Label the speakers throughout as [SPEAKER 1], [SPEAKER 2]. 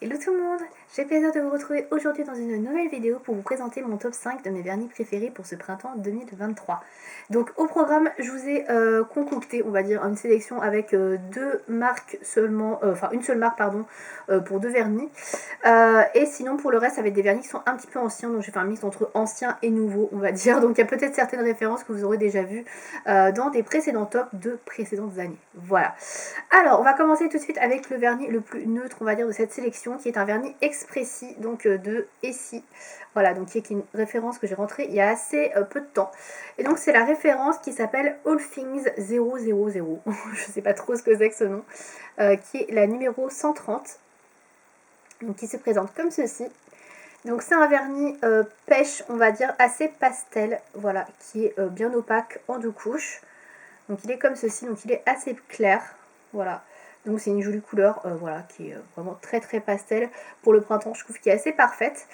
[SPEAKER 1] Hello tout le monde, j'ai plaisir de vous retrouver aujourd'hui dans une nouvelle vidéo pour vous présenter mon top 5 de mes vernis préférés pour ce printemps 2023. Donc au programme, je vous ai concocté, on va dire, une sélection avec deux marques seulement, enfin une seule marque pardon, pour deux vernis. Et sinon pour le reste, ça va être des vernis qui sont un petit peu anciens, donc j'ai fait un mix entre anciens et nouveaux, on va dire. Donc il y a peut-être certaines références que vous aurez déjà vues dans des précédents tops de précédentes années. Voilà. Alors, on va commencer tout de suite avec le vernis le plus neutre, on va dire, de cette sélection, qui est un vernis Expressi, donc de Essie. Voilà, donc qui est une référence que j'ai rentrée il y a assez peu de temps. Et donc, c'est la référence qui s'appelle All Things 000. Je sais pas trop ce que c'est que ce nom. Qui est la numéro 130. Donc, qui se présente comme ceci. Donc, c'est un vernis pêche, on va dire, assez pastel. Voilà, qui est bien opaque en deux couches. Donc, il est comme ceci, donc il est assez clair. Voilà, donc c'est une jolie couleur, voilà, qui est vraiment très très pastel pour le printemps, je trouve qu'elle est assez parfaite.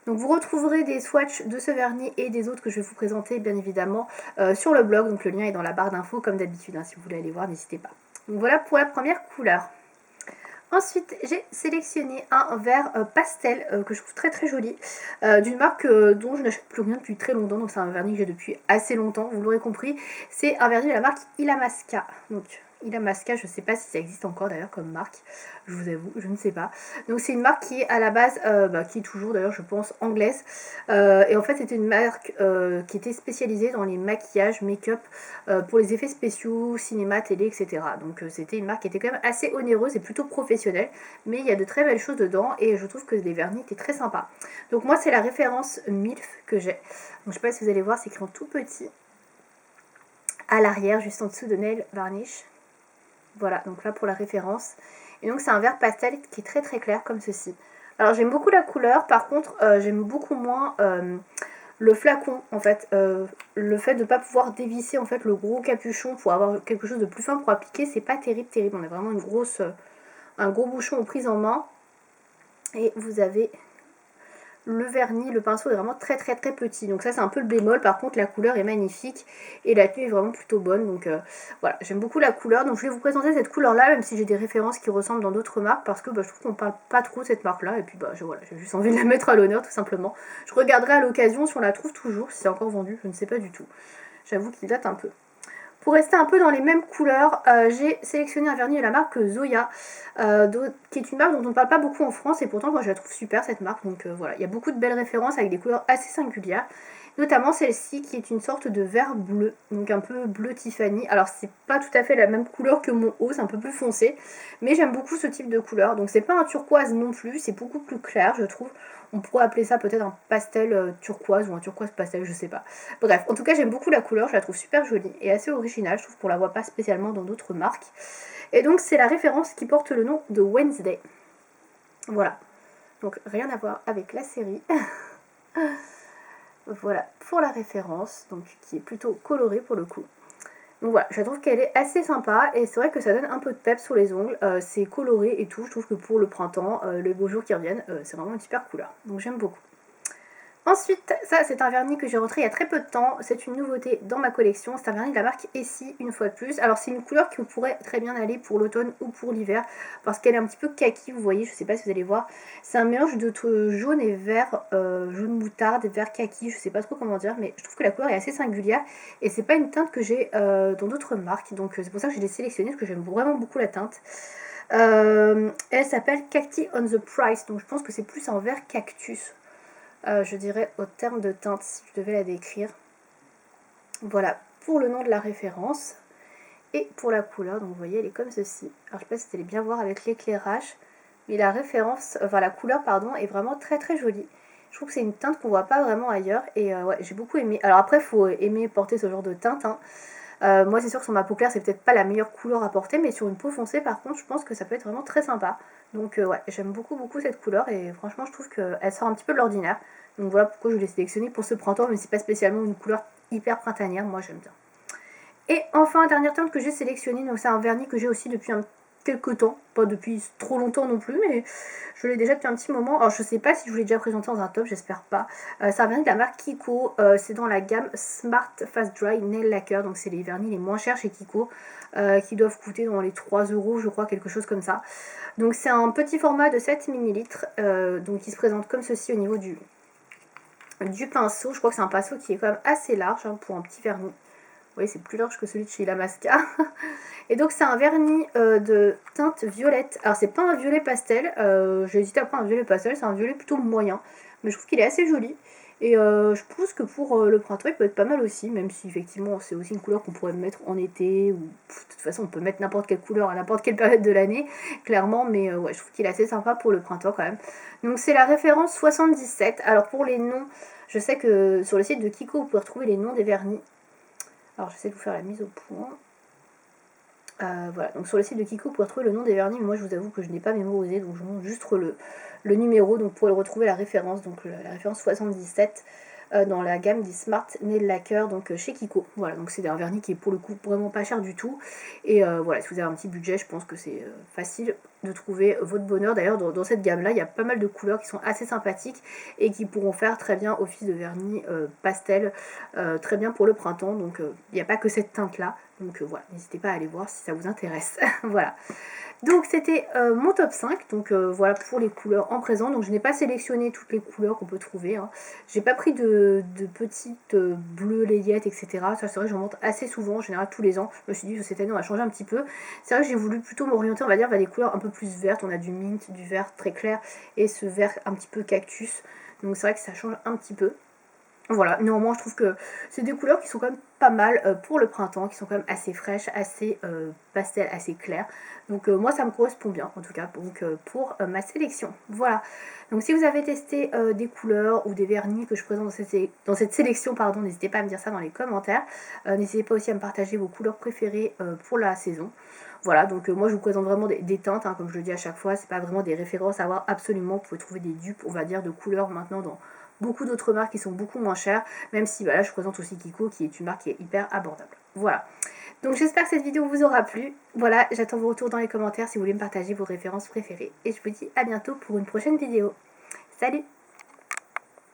[SPEAKER 1] Donc vous retrouverez des swatchs de ce vernis et des autres que je vais vous présenter bien évidemment sur le blog, donc le lien est dans la barre d'infos comme d'habitude, hein, si vous voulez aller voir, n'hésitez pas. Donc voilà pour la première couleur. Ensuite, j'ai sélectionné un vert pastel que je trouve très très joli, d'une marque dont je n'achète plus rien depuis très longtemps, donc c'est un vernis que j'ai depuis assez longtemps, vous l'aurez compris. C'est un vernis de la marque Illamasqua. Donc Illamasqua, je ne sais pas si ça existe encore d'ailleurs comme marque, je vous avoue, je ne sais pas. Donc c'est une marque qui est à la base, qui est toujours d'ailleurs je pense anglaise, et en fait c'était une marque qui était spécialisée dans les maquillages, make-up, pour les effets spéciaux, cinéma, télé, etc. Donc c'était une marque qui était quand même assez onéreuse et plutôt professionnelle, mais il y a de très belles choses dedans et je trouve que les vernis étaient très sympas. Donc moi c'est la référence MILF que j'ai. Donc je sais pas si vous allez voir, c'est écrit en tout petit à l'arrière, juste en dessous de Nail Varnish. Voilà, donc là pour la référence. Et donc c'est un vert pastel qui est très très clair comme ceci. Alors j'aime beaucoup la couleur, par contre j'aime beaucoup moins le flacon en fait. Le fait de ne pas pouvoir dévisser en fait le gros capuchon pour avoir quelque chose de plus fin pour appliquer, c'est pas terrible. On a vraiment un gros bouchon aux prises en main. Et vous avez le vernis, le pinceau est vraiment très très très petit, donc ça c'est un peu le bémol. Par contre la couleur est magnifique et la tenue est vraiment plutôt bonne, donc voilà, j'aime beaucoup la couleur. Donc je vais vous présenter cette couleur là, même si j'ai des références qui ressemblent dans d'autres marques, parce que je trouve qu'on parle pas trop de cette marque là, et puis voilà, j'ai juste envie de la mettre à l'honneur tout simplement. Je regarderai à l'occasion si on la trouve toujours, si c'est encore vendu, je ne sais pas du tout, j'avoue qu'il date un peu. Pour rester un peu dans les mêmes couleurs, j'ai sélectionné un vernis de la marque Zoya, qui est une marque dont on ne parle pas beaucoup en France, et pourtant moi je la trouve super cette marque. Donc voilà, il y a beaucoup de belles références avec des couleurs assez singulières, notamment celle-ci qui est une sorte de vert bleu, donc un peu bleu Tiffany. Alors c'est pas tout à fait la même couleur que mon haut, c'est un peu plus foncé, mais j'aime beaucoup ce type de couleur. Donc c'est pas un turquoise non plus, c'est beaucoup plus clair je trouve. On pourrait appeler ça peut-être un pastel turquoise ou un turquoise pastel, je sais pas. Bref, en tout cas j'aime beaucoup la couleur, je la trouve super jolie et assez originale, je trouve qu'on la voit pas spécialement dans d'autres marques. Et donc c'est la référence qui porte le nom de Wednesday. Voilà, donc rien à voir avec la série. Voilà pour la référence, donc qui est plutôt colorée pour le coup. Donc voilà, je trouve qu'elle est assez sympa et c'est vrai que ça donne un peu de pep sur les ongles, c'est coloré et tout. Je trouve que pour le printemps, les beaux jours qui reviennent, c'est vraiment une super couleur, donc j'aime beaucoup. Ensuite, ça c'est un vernis que j'ai rentré il y a très peu de temps, c'est une nouveauté dans ma collection, c'est un vernis de la marque Essie une fois de plus. Alors c'est une couleur qui pourrait très bien aller pour l'automne ou pour l'hiver, parce qu'elle est un petit peu kaki, vous voyez, je sais pas si vous allez voir. C'est un mélange de jaune et vert, jaune moutarde et vert kaki, je sais pas trop comment dire, mais je trouve que la couleur est assez singulière, et c'est pas une teinte que j'ai dans d'autres marques, donc c'est pour ça que je l'ai sélectionnée, parce que j'aime vraiment beaucoup la teinte. Elle s'appelle Cacti on the Price, donc je pense que c'est plus un vert cactus. Je dirais au terme de teinte si je devais la décrire. Voilà pour le nom de la référence et pour la couleur. Donc vous voyez elle est comme ceci. Alors je sais pas si vous allez bien voir avec l'éclairage, mais la référence, enfin la couleur pardon, est vraiment très très jolie. Je trouve que c'est une teinte qu'on voit pas vraiment ailleurs et ouais, j'ai beaucoup aimé. Alors après faut aimer porter ce genre de teinte, hein. Moi c'est sûr que sur ma peau claire c'est peut-être pas la meilleure couleur à porter, mais sur une peau foncée par contre je pense que ça peut être vraiment très sympa. Donc ouais, j'aime beaucoup cette couleur et franchement je trouve qu'elle sort un petit peu de l'ordinaire. Donc voilà pourquoi je l'ai sélectionnée pour ce printemps, mais c'est pas spécialement une couleur hyper printanière, moi j'aime bien. Et enfin dernière teinte que j'ai sélectionnée, donc c'est un vernis que j'ai aussi depuis un quelques temps, pas depuis trop longtemps non plus, mais je l'ai déjà depuis un petit moment. Alors je sais pas si je vous l'ai déjà présenté dans un top, j'espère pas. Ça vient de la marque Kiko, c'est dans la gamme Smart Fast Dry Nail Lacquer, donc c'est les vernis les moins chers chez Kiko, qui doivent coûter dans les 3 euros je crois, quelque chose comme ça. Donc c'est un petit format de 7 ml, donc qui se présente comme ceci au niveau du pinceau. Je crois que c'est un pinceau qui est quand même assez large hein, pour un petit vernis. Vous voyez, c'est plus large que celui de chez Illamasqua. Et donc c'est un vernis de teinte violette. Alors c'est pas un violet pastel, j'ai hésité à prendre un violet pastel, c'est un violet plutôt moyen. Mais je trouve qu'il est assez joli. Et je pense que pour le printemps il peut être pas mal aussi, même si effectivement c'est aussi une couleur qu'on pourrait mettre en été. Ou de toute façon on peut mettre n'importe quelle couleur à n'importe quelle période de l'année, clairement. Mais ouais, je trouve qu'il est assez sympa pour le printemps quand même. Donc c'est la référence 77. Alors pour les noms, je sais que sur le site de Kiko vous pouvez retrouver les noms des vernis. Alors j'essaie de vous faire la mise au point. Voilà, donc sur le site de Kiko, vous pouvez retrouver le nom des vernis, mais moi je vous avoue que je n'ai pas mémorisé, donc je vous montre juste le numéro, donc pour retrouver la référence, donc la référence 77 dans la gamme des Smart Nail Lacquer, donc chez Kiko. Voilà, donc c'est un vernis qui est pour le coup vraiment pas cher du tout, et voilà, si vous avez un petit budget, je pense que c'est facile de trouver votre bonheur. D'ailleurs, dans cette gamme-là, il y a pas mal de couleurs qui sont assez sympathiques et qui pourront faire très bien office de vernis pastel, très bien pour le printemps, donc il n'y a pas que cette teinte-là. Donc voilà, n'hésitez pas à aller voir si ça vous intéresse. Voilà. Donc c'était mon top 5. Donc voilà pour les couleurs en présent. Donc je n'ai pas sélectionné toutes les couleurs qu'on peut trouver. Hein. J'ai pas pris de petites bleues layettes, etc. Ça c'est vrai que j'en montre assez souvent, en général tous les ans. Je me suis dit que cette année on va changer un petit peu. C'est vrai que j'ai voulu plutôt m'orienter, on va dire, vers des couleurs un peu plus vertes. On a du mint, du vert très clair et ce vert un petit peu cactus. Donc c'est vrai que ça change un petit peu. Voilà, néanmoins je trouve que c'est des couleurs qui sont quand même pas mal pour le printemps, qui sont quand même assez fraîches, assez pastel, assez claires. Donc moi ça me correspond bien en tout cas donc, pour ma sélection. Voilà, donc si vous avez testé des couleurs ou des vernis que je présente dans cette sélection, pardon, n'hésitez pas à me dire ça dans les commentaires. N'hésitez pas aussi à me partager vos couleurs préférées pour la saison. Voilà, donc moi je vous présente vraiment des teintes, hein, comme je le dis à chaque fois, c'est pas vraiment des références à avoir absolument. Vous pouvez trouver des dupes, on va dire, de couleurs maintenant dans beaucoup d'autres marques qui sont beaucoup moins chères, même si voilà, je présente aussi Kiko qui est une marque qui est hyper abordable. Voilà. Donc j'espère que cette vidéo vous aura plu. Voilà, j'attends vos retours dans les commentaires si vous voulez me partager vos références préférées. Et je vous dis à bientôt pour une prochaine vidéo. Salut!